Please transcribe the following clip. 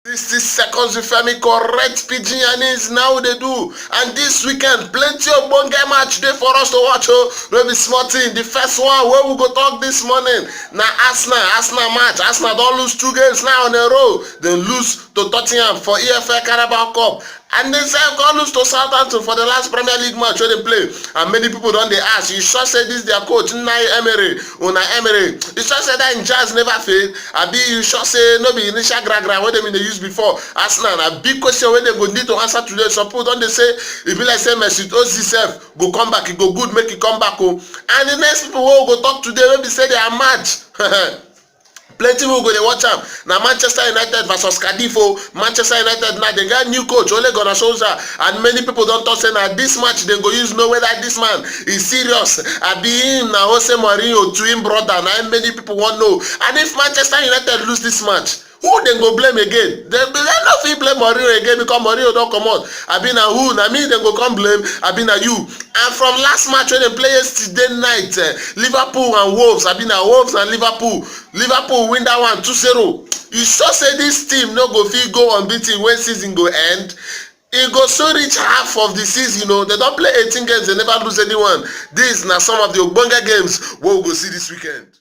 60 seconds with Femi, correct pidgin and is now they do. And this weekend, plenty of bonga match day for us to watch. No be small thing. The first one where we go talk this morning. Now Arsenal match. Arsenal don't lose 2 games now in a row. They lose to Tottenham for EFL Carabao Cup. And they say go lose to Southampton for the last Premier League match where they play. And many people don't they ask, you sure say this their coach, Unai Emery. You sure say that in jazz never fail? I be you sure say no be initial gragra what they mean they used before. Arsenal, a big question when they go need to answer today. Suppose don't they say if you like say Mesut Ozil self go come back, he go good, make it come back. And the next people who go talk today when they say they are match. Plenty people go dey watch am. Now Manchester United versus Cardiff. Manchester United now they got new coach Ole Gunnar Solskjaer, and many people don't talk say na this match they go use know whether this man is serious. I be him na Jose Mourinho twin brother. Now many people want know. And if Manchester United lose this match, who then go blame again? They no fit blame Mourinho again because Mourinho don't come out. I be na who? Na me they go come blame. I be na you. And from last match when they play yesterday night, Liverpool and Wolves. I be na Wolves and Liverpool. Liverpool win that one 2-0. You sure say this team no go fit go unbeaten when season go end? E go so reach half of the season, you know. They don't play 18 games, they never lose anyone. These na some of the ogbonge games wey we go see this weekend.